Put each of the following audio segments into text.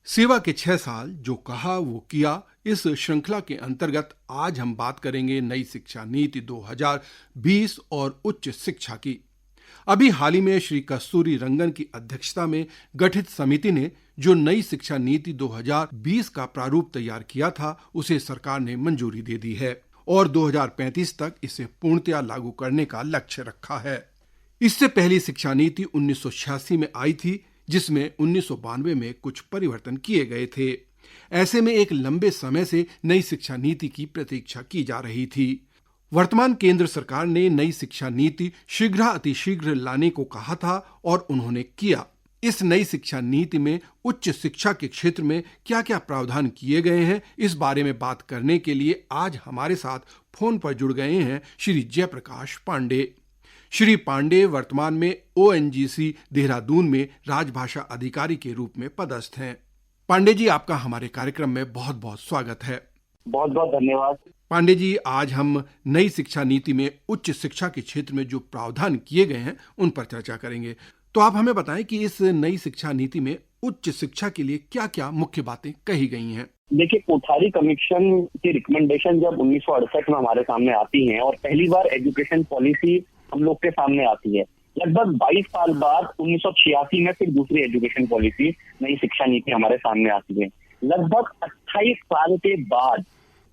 सेवा के 6 साल, जो कहा वो किया। इस श्रृंखला के अंतर्गत आज हम बात करेंगे नई शिक्षा नीति 2020 और उच्च शिक्षा की। अभी हाल ही में श्री कस्तूरी रंगन की अध्यक्षता में गठित समिति ने जो नई शिक्षा नीति 2020 का प्रारूप तैयार किया था, उसे सरकार ने मंजूरी दे दी है और 2035 तक इसे पूर्णतया लागू करने का लक्ष्य रखा है। इससे पहली शिक्षा नीति 1986 में आई थी, जिसमें 1992 में कुछ परिवर्तन किए गए थे। ऐसे में एक लंबे समय से नई शिक्षा नीति की प्रतीक्षा की जा रही थी। वर्तमान केंद्र सरकार ने नई शिक्षा नीति शीघ्र लाने को कहा था और उन्होंने किया। इस नई शिक्षा नीति में उच्च शिक्षा के क्षेत्र में क्या क्या प्रावधान किए गए हैं, इस बारे में बात करने के लिए आज हमारे साथ फोन पर जुड़ गए हैं श्री जयप्रकाश पांडे। श्री पांडे वर्तमान में ओएनजीसी देहरादून में राजभाषा अधिकारी के रूप में पदस्थ हैं। पांडे जी, आपका हमारे कार्यक्रम में बहुत बहुत स्वागत है। बहुत बहुत धन्यवाद। पांडे जी, आज हम नई शिक्षा नीति में उच्च शिक्षा के क्षेत्र में जो प्रावधान किए गए हैं उन पर चर्चा करेंगे। तो आप हमें बताएं कि इस नई शिक्षा नीति में उच्च शिक्षा के लिए क्या क्या मुख्य बातें कही गई हैं। देखिए, कोठारी कमीशन की रिकमेंडेशन जब 1968 में हमारे सामने आती हैं और पहली बार एजुकेशन पॉलिसी हम लोग के सामने आती है, लगभग 22 साल बाद 1986 में फिर दूसरी एजुकेशन पॉलिसी नई शिक्षा नीति हमारे सामने आती है। लगभग 28 साल के बाद,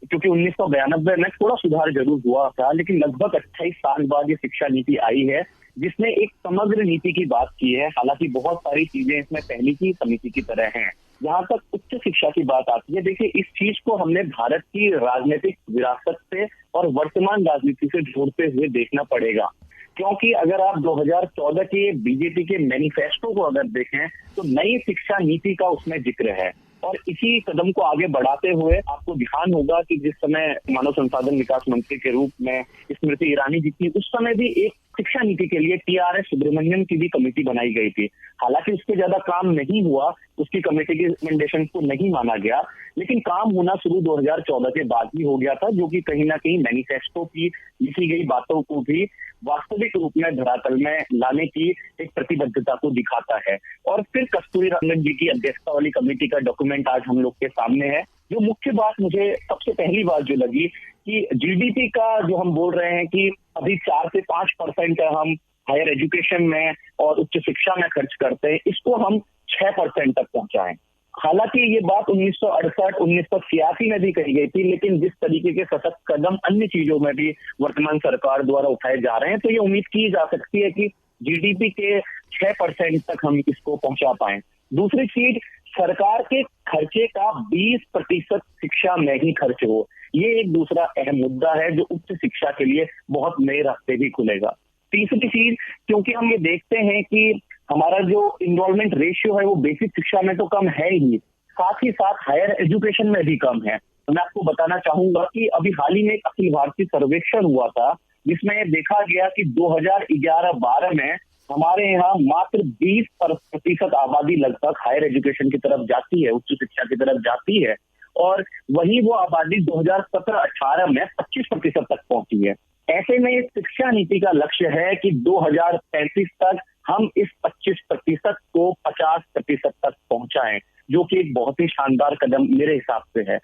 क्योंकि 1992 में थोड़ा सुधार जरूर हुआ था, लेकिन लगभग 28 साल बाद ये शिक्षा नीति आई है, जिसने एक समग्र नीति की बात की है। हालांकि बहुत सारी चीजें इसमें पहली की समिति की तरह हैं। जहां तक उच्च शिक्षा की बात आती है, देखिए, इस चीज को हमने भारत की राजनीतिक विरासत से और वर्तमान राजनीति से जोड़ते हुए देखना पड़ेगा, क्योंकि अगर आप 2014 के बीजेपी के मैनिफेस्टो को अगर देखें तो नई शिक्षा नीति का उसमें जिक्र है। और इसी कदम को आगे बढ़ाते हुए आपको ध्यान होगा कि जिस समय मानव संसाधन विकास मंत्री के रूप में स्मृति ईरानी जी थी, उस समय भी एक शिक्षा नीति के लिए टीआरएस सुब्रमण्यम की भी कमेटी बनाई गई थी। हालांकि उसके ज्यादा काम नहीं हुआ, उसकी कमेटी की रिकमेंडेशन को नहीं माना गया, लेकिन काम होना शुरू 2014 के बाद ही हो गया था, जो कि कहीं ना कहीं मैनिफेस्टो की लिखी गई बातों को भी वास्तविक रूप में धरातल में लाने की एक प्रतिबद्धता को दिखाता है। और फिर कस्तूरी रंगन जी की अध्यक्षता वाली कमेटी का डॉक्यूमेंट आज हम लोग के सामने है। जो मुख्य बात मुझे सबसे पहली बात जो लगी कि जीडीपी का जो हम बोल रहे हैं कि अभी 4 से 5% हम हायर एजुकेशन में और उच्च शिक्षा में खर्च करते हैं, इसको हम 6% तक पहुंचाएं। हालांकि ये बात 1968, 1986 में भी कही गई थी, लेकिन जिस तरीके के सशक्त कदम अन्य चीजों में भी वर्तमान सरकार द्वारा उठाए जा रहे हैं, तो ये उम्मीद की जा सकती है कि जीडीपी के 6% तक हम इसको पहुंचा पाएं। दूसरी चीज, सरकार के खर्चे का 20% शिक्षा में ही खर्च हो, ये एक दूसरा अहम मुद्दा है जो उच्च शिक्षा के लिए बहुत नए रास्ते भी खुलेगा। तीसरी चीज, क्योंकि हम ये देखते हैं कि हमारा जो इन्वॉल्वमेंट रेशियो है वो बेसिक शिक्षा में तो कम है ही, साथ ही साथ हायर एजुकेशन में भी कम है। तो मैं आपको बताना चाहूंगा कि अभी हाल ही में एक अखिल भारतीय सर्वेक्षण हुआ था, जिसमें देखा गया कि 2011-12 में हमारे यहाँ मात्र 20% आबादी लगभग हायर एजुकेशन की तरफ जाती है, उच्च शिक्षा की तरफ जाती है, और वही वो आबादी 2017-18 में 25% तक पहुंची है। ऐसे में शिक्षा नीति का लक्ष्य है कि 2035 तक हम इस 25% को 50% तक पहुंचाएं, जो कि एक बहुत ही शानदार कदम मेरे हिसाब से है।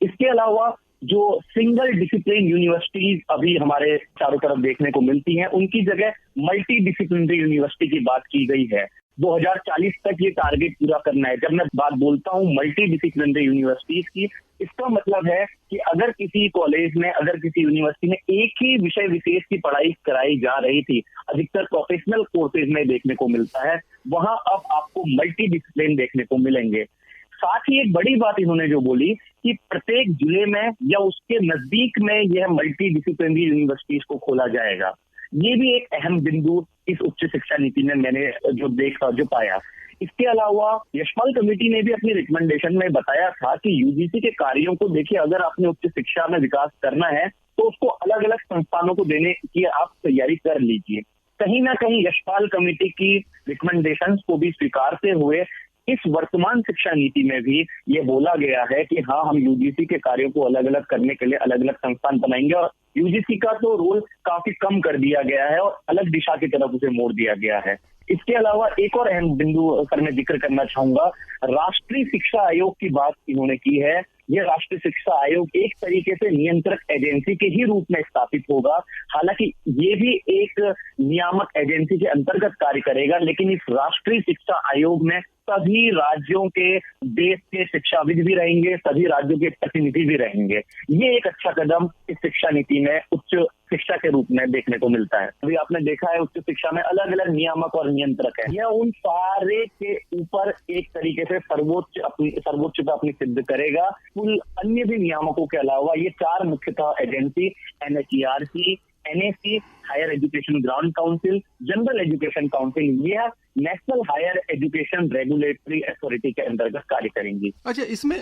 इसके अलावा जो सिंगल डिसिप्लिन यूनिवर्सिटीज अभी हमारे चारों तरफ देखने को मिलती हैं, उनकी जगह मल्टी डिसिप्लिनरी यूनिवर्सिटी की बात की गई है। 2040 तक ये टारगेट पूरा करना है। जब मैं बात बोलता हूँ मल्टी डिसिप्लिनरी यूनिवर्सिटीज की, इसका मतलब है कि अगर किसी कॉलेज में, अगर किसी यूनिवर्सिटी में एक ही विषय विशेष की पढ़ाई कराई जा रही थी, अधिकतर प्रोफेशनल कोर्सेज में देखने को मिलता है, वहां अब आपको मल्टी डिसिप्लिन देखने को मिलेंगे। साथ ही एक बड़ी बात इन्होंने जो बोली कि प्रत्येक जिले में या उसके नजदीक में यह मल्टी डिसिप्लिनरी यूनिवर्सिटीज को खोला जाएगा। ये भी एक अहम बिंदु इस उच्च शिक्षा नीति में मैंने जो पाया। इसके अलावा यशपाल कमेटी ने भी अपनी रिकमेंडेशन में बताया था कि यूजीसी के कार्यों को देखिए, अगर आपने उच्च शिक्षा में विकास करना है तो उसको अलग अलग संस्थानों को देने की आप तैयारी कर लीजिए। कहीं ना कहीं यशपाल कमेटी की रिकमेंडेशंस को भी स्वीकारते हुए इस वर्तमान शिक्षा नीति में भी ये बोला गया है कि हाँ, हम यूजीसी के कार्यों को अलग अलग करने के लिए अलग अलग संस्थान बनाएंगे और यूजीसी का तो रोल काफी कम कर दिया गया है और अलग दिशा की तरफ उसे मोड़ दिया गया है। इसके अलावा एक और अहम बिंदु सर मैं जिक्र करना चाहूंगा, राष्ट्रीय शिक्षा आयोग की बात इन्होंने की है। ये राष्ट्रीय शिक्षा आयोग एक तरीके से नियंत्रक एजेंसी के ही रूप में स्थापित होगा। हालांकि ये भी एक नियामक एजेंसी के अंतर्गत कार्य करेगा, लेकिन इस राष्ट्रीय शिक्षा आयोग में सभी राज्यों के देश के शिक्षाविद भी रहेंगे, सभी राज्यों के प्रतिनिधि भी रहेंगे। ये एक अच्छा कदम इस शिक्षा नीति में उच्च शिक्षा के रूप में देखने को मिलता है। अभी आपने देखा है उच्च शिक्षा में अलग अलग नियामक और नियंत्रक है। यह उन सारे के ऊपर एक तरीके से सर्वोच्चता अपनी सिद्ध करेगा। कुल अन्य भी नियामकों के अलावा ये चार मुख्यतः agency NHERC, NAC, higher education grant council, general education council, यह national higher education regulatory authority के अंतर्गत कार्य करेंगी। अच्छा, इसमें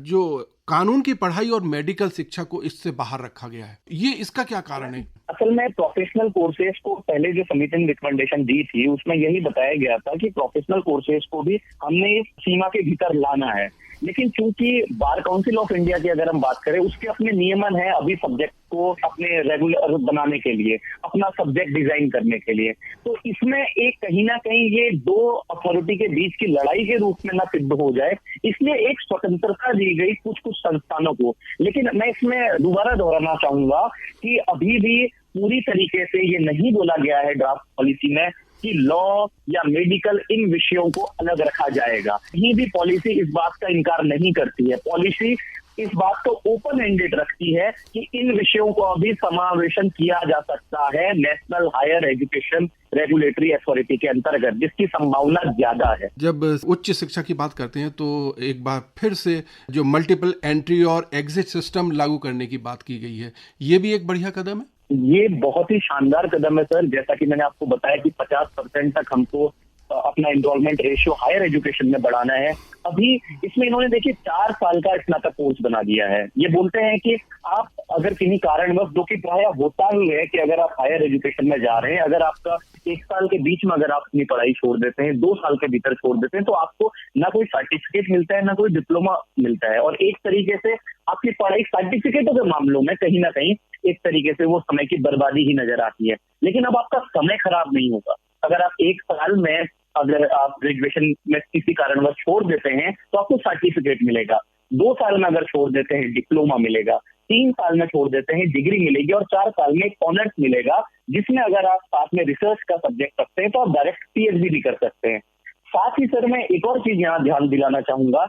जो कानून की पढ़ाई और मेडिकल शिक्षा को इससे बाहर रखा गया है, ये इसका क्या कारण है? असल में प्रोफेशनल कोर्सेज को पहले जो समिति ने रिकमेंडेशन दी थी उसमें यही बताया गया था कि प्रोफेशनल कोर्सेज को भी हमने इस सीमा के भीतर लाना है। लेकिन चूंकि बार काउंसिल ऑफ इंडिया की अगर हम बात करें, उसके अपने नियमन है अभी सब्जेक्ट को अपने रेगुलर बनाने के लिए, अपना सब्जेक्ट डिजाइन करने के लिए। तो इसमें एक कहीं ना कहीं ये दो अथॉरिटी के बीच की लड़ाई के रूप में ना सिद्ध हो जाए, इसलिए एक स्वतंत्रता दी गई कुछ संस्थानों को। लेकिन मैं इसमें दोबारा दोहराना चाहूंगा कि अभी भी पूरी तरीके से ये नहीं बोला गया है ड्राफ्ट पॉलिसी में कि लॉ या मेडिकल इन विषयों को अलग रखा जाएगा। ये भी पॉलिसी इस बात का इनकार नहीं करती है। पॉलिसी इस बात को ओपन एंडेड रखती है कि इन विषयों को अभी समावेशन किया जा सकता है National higher education regulatory authority के अंतर्गत, जिसकी संभावना ज्यादा है। जब उच्च शिक्षा की बात करते हैं तो एक बार फिर से जो मल्टीपल एंट्री और एग्जिट सिस्टम लागू करने की बात की गई है, ये भी एक बढ़िया कदम है। ये बहुत ही शानदार कदम है सर। जैसा कि मैंने आपको बताया कि 50% तक हमको अपना एनरोलमेंट रेशियो हायर एजुकेशन में बढ़ाना है। अभी इसमें इन्होंने देखिए 4 साल का स्नातक कोर्स बना दिया है। ये बोलते हैं कि आप अगर किन्हीं कारणवश, जो कि प्राय होता ही है कि अगर आप हायर एजुकेशन में जा रहे हैं, अगर आपका 1 साल के बीच में अगर आप अपनी पढ़ाई छोड़ देते हैं, 2 साल के भीतर छोड़ देते हैं, तो आपको ना कोई सर्टिफिकेट मिलता है ना कोई डिप्लोमा मिलता है। और एक तरीके से आपकी पढ़ाई सर्टिफिकेटों के मामलों में कहीं ना कहीं एक तरीके से वो समय की बर्बादी ही नजर आती है। लेकिन अब आपका समय खराब नहीं होगा। अगर आप 1 साल में अगर आप ग्रेजुएशन में किसी कारणवश छोड़ देते हैं तो आपको सर्टिफिकेट मिलेगा, 2 साल में अगर छोड़ देते हैं डिप्लोमा मिलेगा, 3 साल में छोड़ देते हैं डिग्री मिलेगी, और 4 साल में एक ऑनर्स मिलेगा, जिसमें अगर आप साथ में रिसर्च का सब्जेक्ट रखते हैं तो आप डायरेक्ट PhD भी कर सकते हैं। साथ ही सर मैं एक और चीज यहाँ ध्यान दिलाना चाहूंगा,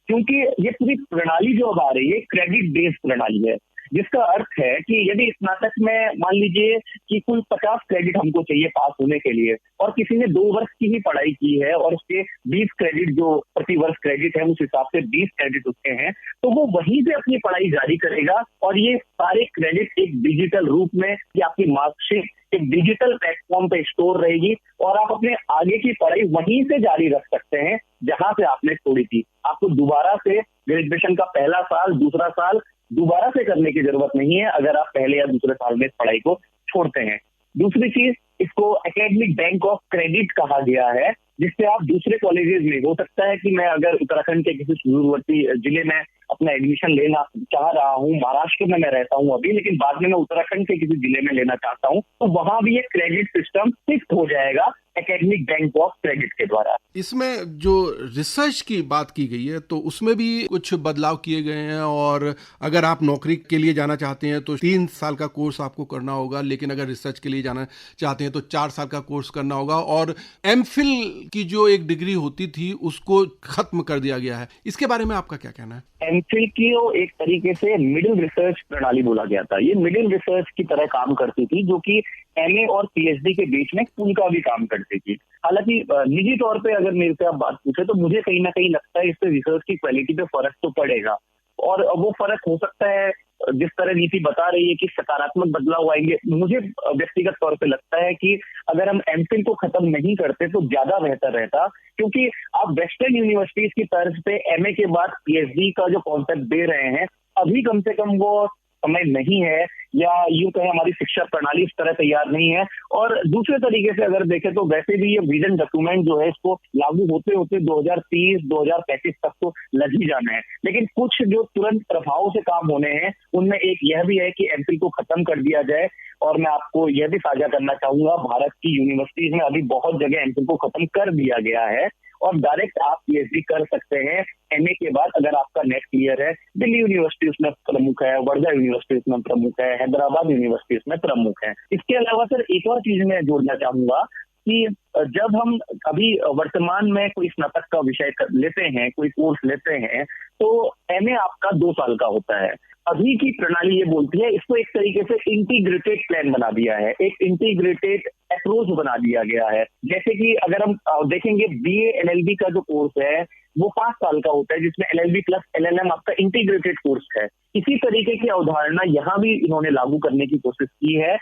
क्योंकि ये पूरी प्रणाली जो अब आ रही है क्रेडिट बेस्ड प्रणाली है, जिसका अर्थ है कि यदि स्नातक में मान लीजिए कि कुल 50 क्रेडिट हमको चाहिए पास होने के लिए, और किसी ने 2 वर्ष की ही पढ़ाई की है और उसके 20 क्रेडिट जो प्रति वर्ष क्रेडिट है उस हिसाब से 20 क्रेडिट उसके हैं, तो वो वहीं से अपनी पढ़ाई जारी करेगा। और ये सारे क्रेडिट एक डिजिटल रूप में या आपकी मार्कशीट एक डिजिटल प्लेटफॉर्म पे स्टोर रहेगी, और आप अपने आगे की पढ़ाई वहीं से जारी रख सकते हैं जहां से आपने छोड़ी थी। आपको दोबारा से ग्रेजुएशन का पहला साल, दूसरा साल दोबारा से करने की जरूरत नहीं है अगर आप पहले या दूसरे साल में इस पढ़ाई को छोड़ते हैं। दूसरी चीज, इसको एकेडमिक बैंक ऑफ क्रेडिट कहा गया है, जिससे आप दूसरे कॉलेजेस में, हो सकता है कि मैं अगर उत्तराखंड के किसी सुदूरवर्ती जिले में अपना एडमिशन लेना चाह रहा हूँ, महाराष्ट्र में मैं रहता हूँ अभी, लेकिन बाद में मैं उत्तराखंड के किसी जिले में लेना चाहता हूँ, तो वहां भी एक क्रेडिट सिस्टम फिक्स हो जाएगा एकेडमिक बैंक ऑफ क्रेडिट के द्वारा। इसमें जो रिसर्च की बात की गई है तो उसमें भी कुछ बदलाव किए गए हैं, और अगर आप नौकरी के लिए जाना चाहते हैं तो 3 साल का कोर्स आपको करना होगा, लेकिन अगर रिसर्च के लिए जाना चाहते हैं तो 4 साल का कोर्स करना होगा, और MPhil की जो एक डिग्री होती थी उसको खत्म कर दिया गया है। इसके बारे में आपका क्या कहना है? MPhil की एक तरीके से मिडिल रिसर्च प्रणाली बोला गया था। ये मिडिल रिसर्च की तरह काम करती थी, जो कि MA और PhD के बीच में पुल का भी काम करती थी। हालांकि निजी तौर पे अगर मेरे से आप बात पूछे तो मुझे कहीं ना कहीं लगता है इससे रिसर्च की क्वालिटी पे फर्क तो पड़ेगा, और वो फर्क हो सकता है जिस तरह नीति बता रही है कि सकारात्मक बदलाव आएंगे। मुझे व्यक्तिगत तौर पे लगता है कि अगर हम MPhil को खत्म नहीं करते तो ज्यादा बेहतर रहता, क्योंकि आप वेस्टर्न यूनिवर्सिटीज की तर्ज पे MA के बाद PhD का जो कॉन्सेप्ट दे रहे हैं, अभी कम से कम वो समय नहीं है, या यूं कहें हमारी शिक्षा प्रणाली इस तरह तैयार नहीं है। और दूसरे तरीके से अगर देखें तो वैसे भी ये विजन डॉक्यूमेंट जो है इसको लागू होते होते 2030-2035 तक तो लग ही जाना है। लेकिन कुछ जो तुरंत प्रभाव से काम होने हैं उनमें एक यह भी है कि MPhil को खत्म कर दिया जाए और मैं आपको यह भी साझा करना चाहूंगा, भारत की यूनिवर्सिटीज में अभी बहुत जगह एमफिल को खत्म कर दिया गया है और डायरेक्ट आप पीएचडी कर सकते हैं एमए के बाद, अगर आपका नेट क्लियर है। दिल्ली यूनिवर्सिटी उसमें प्रमुख है, वर्धा यूनिवर्सिटी उसमें प्रमुख है, हैदराबाद यूनिवर्सिटी उसमें प्रमुख है। इसके अलावा सर एक और चीज मैं जोड़ना चाहूंगा कि जब हम अभी वर्तमान में कोई स्नातक का विषय लेते हैं, कोई कोर्स लेते हैं, तो एमए आपका 2 साल का होता है। अभी की प्रणाली ये बोलती है, इसको एक तरीके से इंटीग्रेटेड प्लान बना दिया है, एक इंटीग्रेटेड अप्रोच बना दिया गया है। जैसे कि अगर हम देखेंगे बीए एलएलबी का जो कोर्स है वो 5 साल का होता है, जिसमें एलएलबी प्लस एलएलएम आपका इंटीग्रेटेड कोर्स है। इसी तरीके की अवधारणा यहाँ भी इन्होंने लागू करने की कोशिश की है।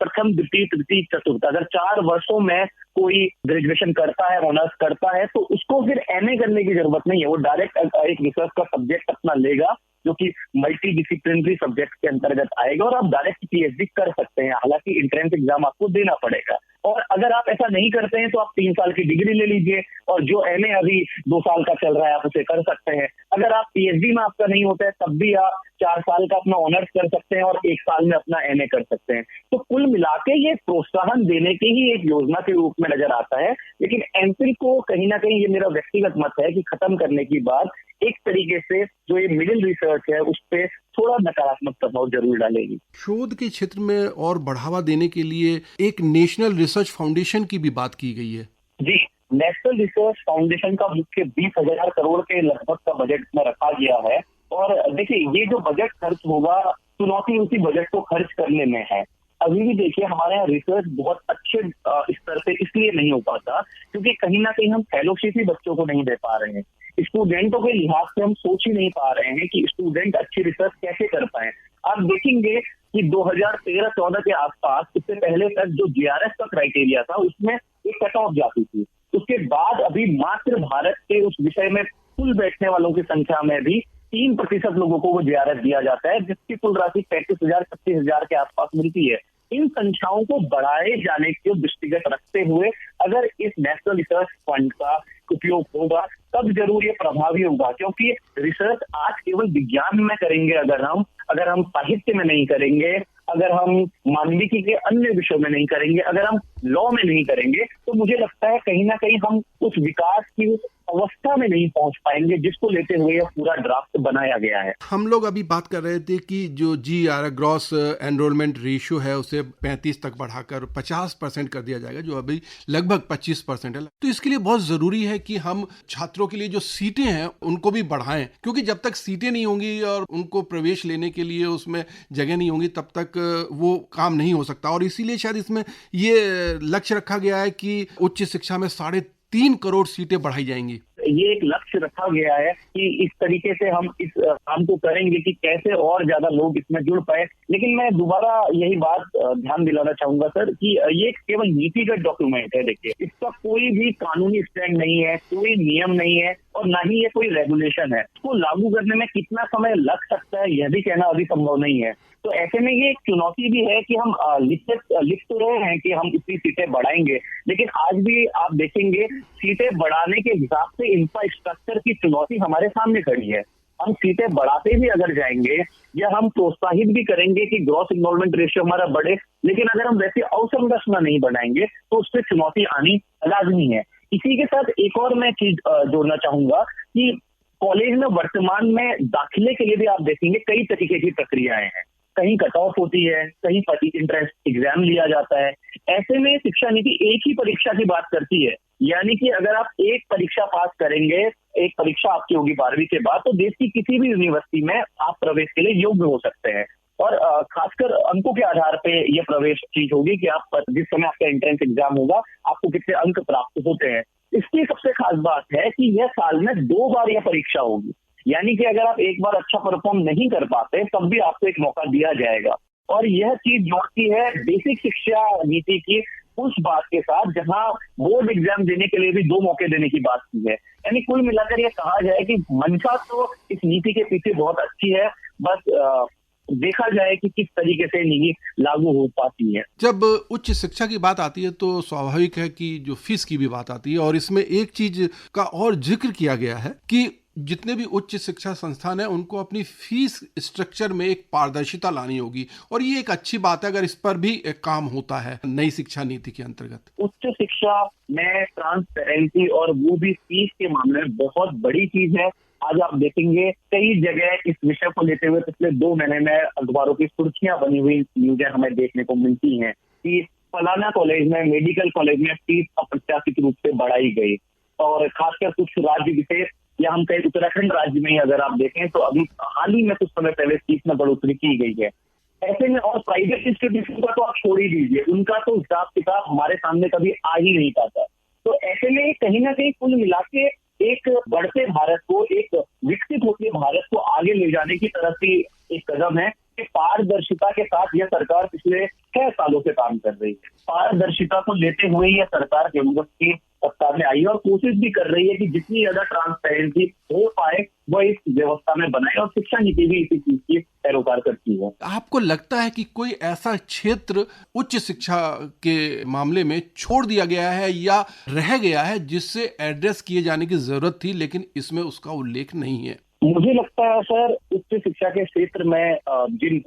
प्रथम, द्वितीय, तृतीय, चतुर्थ, अगर 4 वर्षों में कोई ग्रेजुएशन करता है, ऑनर्स करता है, तो उसको फिर एमए करने की जरूरत नहीं है। वो डायरेक्ट एक रिसर्च का सब्जेक्ट अपना लेगा जो कि मल्टी डिसिप्लिनरी सब्जेक्ट के अंतर्गत आएगा और आप डायरेक्ट पीएचडी कर सकते हैं। हालांकि एंट्रेंस एग्जाम आपको देना पड़ेगा। और अगर आप ऐसा नहीं करते हैं तो आप 3 साल की डिग्री ले लीजिए और जो एमए अभी 2 साल का चल रहा है आप उसे कर सकते हैं। अगर आप पीएचडी में आपका नहीं होता है तब भी आप 4 साल का अपना ऑनर्स कर सकते हैं और 1 साल में अपना एमए कर सकते हैं। तो कुल मिलाके ये प्रोत्साहन देने की ही एक योजना के रूप में नजर आता है। लेकिन एमफिल को कहीं ना कहीं, ये मेरा व्यक्तिगत मत है कि खत्म करने की बात एक तरीके से जो ये मिडिल रिसर्च है उस पे थोड़ा नकारात्मक प्रभाव जरूर डालेगी। शोध के क्षेत्र में और बढ़ावा देने के लिए एक नेशनल रिसर्च फाउंडेशन की भी बात की गई है। जी, नेशनल रिसर्च फाउंडेशन का मुख्य 20,000 करोड़ के लगभग का बजट में रखा गया है। और देखिए, ये जो बजट खर्च होगा, चुनौती उसी बजट को खर्च करने में है। अभी भी देखिए, हमारे यहाँ रिसर्च बहुत अच्छे स्तर पे इसलिए नहीं हो पाता क्योंकि कहीं ना कहीं हम फेलोशिप ही बच्चों को नहीं दे पा रहे हैं। स्टूडेंटों के लिहाज से हम सोच ही नहीं पा रहे हैं कि स्टूडेंट अच्छी रिसर्च कैसे कर पाए। आप देखेंगे कि 2013-14 के आसपास, इससे पहले तक जो जीआरएफ का क्राइटेरिया था उसमें एक कट ऑफ जाती थी। उसके बाद अभी मात्र भारत के उस विषय में कुल बैठने वालों की संख्या में भी 3% लोगों को वो जीआरएफ दिया जाता है, जिसकी कुल राशि 35,000-36,000 के आसपास मिलती है। इन संख्याओं को बढ़ाए जाने के दृष्टिगत रखते हुए अगर इस नेशनल रिसर्च फंड का उपयोग होगा तब जरूर ये प्रभावी होगा, क्योंकि रिसर्च आज केवल विज्ञान में करेंगे अगर हम साहित्य में नहीं करेंगे, अगर हम मानविकी के अन्य विषयों में नहीं करेंगे, अगर हम लॉ में नहीं करेंगे, तो मुझे लगता है कहीं ना कहीं हम उस विकास की उस अवस्था में नहीं पहुंच पाएंगे जिसको लेते हुए यह पूरा ड्राफ्ट बनाया गया है। हम लोग अभी बात कर रहे थे कि जो जीआर ग्रॉस एनरोलमेंट रेशियो है उसे 35 तक बढ़ाकर 50% कर दिया जाएगा, जो अभी लगभग 25% है। तो इसके लिए बहुत जरूरी है कि हम छात्रों के लिए जो सीटें हैं उनको भी बढ़ाएं, क्योंकि जब तक सीटें नहीं होंगी और उनको प्रवेश लेने के लिए उसमें जगह नहीं होगी तब तक वो काम नहीं हो सकता। और इसीलिए शायद इसमें ये लक्ष्य रखा गया है कि उच्च शिक्षा में 3.5 करोड़ सीटें बढ़ाई जाएंगी। ये एक लक्ष्य रखा गया है कि इस तरीके से हम इस काम को करेंगे कि कैसे और ज्यादा लोग इसमें जुड़ पाए। लेकिन मैं दोबारा यही बात ध्यान दिलाना चाहूंगा सर कि ये केवल नीतिगत डॉक्यूमेंट है। देखिए, इसका कोई भी कानूनी स्टैंड नहीं है, कोई नियम नहीं है और ना ही ये कोई रेगुलेशन है। इसको लागू करने में कितना समय लग सकता है यह भी कहना अभी संभव नहीं है। तो ऐसे में ये एक चुनौती भी है कि हम लिख तो रहे हैं कि हम इतनी सीटें बढ़ाएंगे, लेकिन आज भी आप देखेंगे सीटें बढ़ाने के हिसाब से इंफ्रास्ट्रक्चर की चुनौती हमारे सामने खड़ी है। हम सीटें बढ़ाते भी अगर जाएंगे या हम प्रोत्साहित भी करेंगे कि ग्रॉस एनरोलमेंट रेशियो हमारा बढ़े, लेकिन अगर हम वैसे अवसंरचना नहीं बढ़ाएंगे तो उससे चुनौती आनी लाजमी है। इसी के साथ एक और मैं चीज जोड़ना चाहूंगा कि कॉलेज में वर्तमान में दाखिले के लिए भी आप देखेंगे कई तरीके की प्रक्रियाएं हैं। कहीं कट ऑफ होती है, कहीं एंट्रेंस एग्जाम लिया जाता है। ऐसे में शिक्षा नीति एक ही परीक्षा की बात करती है, यानी कि अगर आप एक परीक्षा पास करेंगे, एक परीक्षा आपकी होगी 12वीं के बाद, तो देश की किसी भी यूनिवर्सिटी में आप प्रवेश के लिए योग्य हो सकते हैं। और खासकर अंकों के आधार पे ये प्रवेश चीज होगी कि आप जिस समय आपका एंट्रेंस एग्जाम होगा आपको कितने अंक प्राप्त होते हैं। इसकी सबसे खास बात है कि यह साल में 2 बार यह परीक्षा होगी, यानी कि अगर आप एक बार अच्छा परफॉर्म नहीं कर पाते तब भी आपको एक मौका दिया जाएगा। और यह चीज जोड़ती है बेसिक शिक्षा नीति की उस बात के साथ जहां बोर्ड एग्जाम देने के लिए भी 2 मौके देने की बात की है। यानी कुल मिलाकर यह कहा जाए कि मंशा तो इस नीति के पीछे बहुत अच्छी है, बस देखा जाए कि किस तरीके से नीति लागू हो पाती है। जब उच्च शिक्षा की बात आती है तो स्वाभाविक है कि जो फीस की भी बात आती है, और इसमें एक चीज का और जिक्र किया गया है कि जितने भी उच्च शिक्षा संस्थान हैं उनको अपनी फीस स्ट्रक्चर में एक पारदर्शिता लानी होगी, और ये एक अच्छी बात है अगर इस पर भी एक काम होता है नई शिक्षा नीति के अंतर्गत। उच्च शिक्षा में ट्रांसपेरेंसी और वो भी फीस के मामले में बहुत बड़ी चीज है। आज आप देखेंगे कई जगह इस विषय को लेते हुए पिछले 2 महीने में अखबारों की सुर्खियां बनी हुई न्यूज़ें हमें देखने को मिलती हैं कि फलाना कॉलेज में, मेडिकल कॉलेज में फीस अप्रत्याशित रूप से बढ़ाई गई। और खासकर कुछ राज्य विशेष, या हम कहें उत्तराखंड राज्य में ही अगर आप देखें तो अभी हाल ही में कुछ समय पहले फीस में बढ़ोतरी की गई है। ऐसे में और प्राइवेट इंस्टीट्यूशन का तो आप छोड़ ही दीजिए, उनका तो हिसाब किताब हमारे सामने कभी आ ही नहीं पाता। तो ऐसे में कहीं ना कहीं कुल मिला के एक बढ़ते भारत को, एक विकसित होते भारत को आगे ले जाने की तरफ ही एक कदम है कि पारदर्शिता के साथ यह सरकार पिछले 6 सालों से काम कर रही है। पारदर्शिता को लेते हुए यह सरकार केंद्र की सत्ता में आई है और कोशिश भी कर रही है कि जितनी ज्यादा ट्रांसपेरेंसी हो पाए वह इस व्यवस्था में बनाए, और शिक्षा नीति भी इसी चीज की पैरोकार करती है। आपको लगता है कि कोई ऐसा क्षेत्र उच्च शिक्षा के मामले में छोड़ दिया गया है या रह गया है जिससे एड्रेस किए जाने की जरूरत थी लेकिन इसमें उसका उल्लेख नहीं है? मुझे लगता है सर, उच्च शिक्षा के क्षेत्र में जिन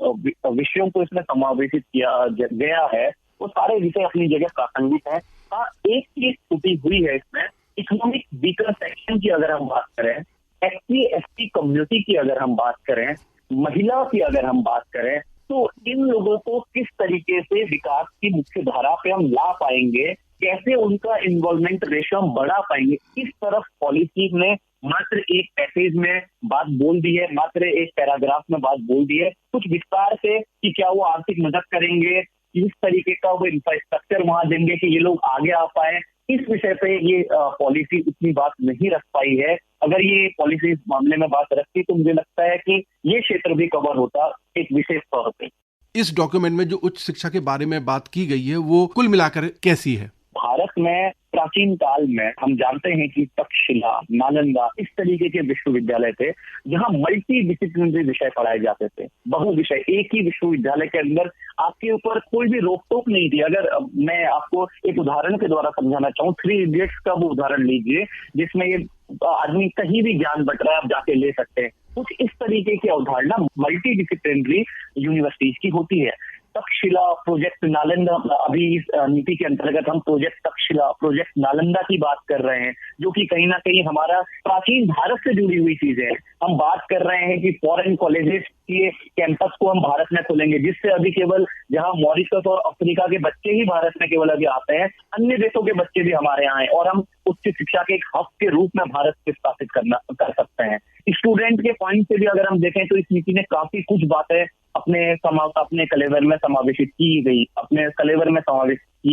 विषयों को इसमें समावेशित किया गया है वो सारे विषय अपनी जगह प्रासंगिक हैं। हाँ, एक चीज छूटी हुई है इसमें, इकोनॉमिक वीकर सेक्शन की अगर हम बात करें, SC ST कम्युनिटी की अगर हम बात करें, महिला की अगर हम बात करें, तो इन लोगों को किस तरीके से विकास की मुख्य धारा पे हम ला पाएंगे, कैसे उनका इन्वॉल्वमेंट रेशियो हम बढ़ा पाएंगे, इस तरफ पॉलिसी ने मात्र एक पैसेज में बात बोल दी है, मात्र एक पैराग्राफ में बात बोल दी है। कुछ विस्तार से कि क्या वो आर्थिक मदद करेंगे, किस तरीके का वो इंफ्रास्ट्रक्चर वहां देंगे कि ये लोग आगे आ पाए, इस विषय पे ये पॉलिसी उतनी बात नहीं रख पाई है। अगर ये पॉलिसी इस मामले में बात रखती तो मुझे लगता है कि ये क्षेत्र भी कवर होता एक विशेष तौर पे। इस डॉक्यूमेंट में जो उच्च शिक्षा के बारे में बात की गई है वो कुल मिलाकर कैसी है? भारत में प्राचीन काल में हम जानते हैं कि तक्षशिला, नालंदा, इस तरीके के विश्वविद्यालय थे जहां मल्टी डिसिप्लिनरी विषय पढ़ाए जाते थे। बहु विषय एक ही विश्वविद्यालय के अंदर, आपके ऊपर कोई भी रोक टोक नहीं थी। अगर मैं आपको एक उदाहरण के द्वारा समझाना चाहूँ, 3 इडियट्स का वो उदाहरण लीजिए जिसमें ये आदमी कहीं भी ज्ञान बट रहा है, आप जाके ले सकते हैं। कुछ इस तरीके की अवधारणा मल्टी डिसिप्लिनरी यूनिवर्सिटीज की होती है। तक्षशिला, प्रोजेक्ट नालंदा, अभी इस नीति के अंतर्गत हम प्रोजेक्ट तक्षशिला, प्रोजेक्ट नालंदा की बात कर रहे हैं, जो कि कहीं ना कहीं हमारा प्राचीन भारत से जुड़ी हुई चीज है। हम बात कर रहे हैं कि फॉरेन कॉलेजेस के कैंपस को हम भारत में खोलेंगे, जिससे अभी केवल जहां मॉरिशस और अफ्रीका के बच्चे ही भारत में केवल अभी आते हैं, अन्य देशों के बच्चे भी हमारे यहाँ आए और हम उच्च शिक्षा के एक हब के रूप में भारत को स्थापित कर सकते हैं। स्टूडेंट के पॉइंट से भी अगर हम देखें तो इस नीति ने काफी कुछ बातें अपने कलेवर में समावेशित की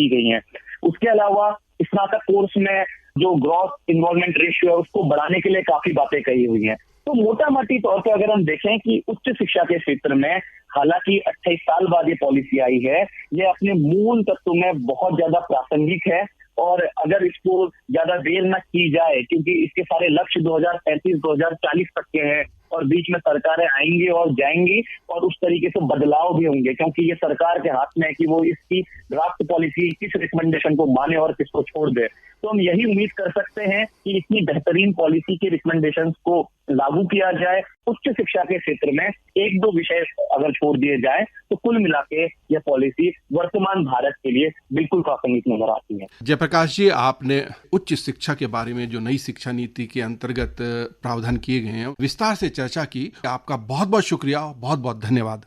गई हैं। उसके अलावा स्नातक कोर्स में जो ग्रॉस इन्वॉल्वमेंट रेशियो है उसको बढ़ाने के लिए काफी बातें कही हुई हैं। तो मोटा मोटी तौर पे अगर हम देखें कि उच्च शिक्षा के क्षेत्र में हालांकि 28 साल बाद ये पॉलिसी आई है, ये अपने मूल तत्व में बहुत ज्यादा प्रासंगिक है। और अगर इसको ज्यादा देर न की जाए, क्योंकि इसके सारे लक्ष्य 2035-2040 तक के हैं और बीच में सरकारें आएंगी और जाएंगी और उस तरीके से बदलाव भी होंगे, क्योंकि ये सरकार के हाथ में है कि वो इसकी ड्राफ्ट पॉलिसी किस रिकमेंडेशन को माने और किसको छोड़ दे। तो हम यही उम्मीद कर सकते हैं कि इतनी बेहतरीन पॉलिसी की रिकमेंडेशंस को लागू किया जाए। उच्च शिक्षा के क्षेत्र में 1-2 विषय अगर छोड़ दिए जाए तो कुल मिला के यह पॉलिसी वर्तमान भारत के लिए बिल्कुल प्रासंगिक नजर आती है। जयप्रकाश जी, आपने उच्च शिक्षा के बारे में जो नई शिक्षा नीति के अंतर्गत प्रावधान किए गए हैं विस्तार से चर्चा की। आपका बहुत बहुत शुक्रिया, बहुत बहुत धन्यवाद।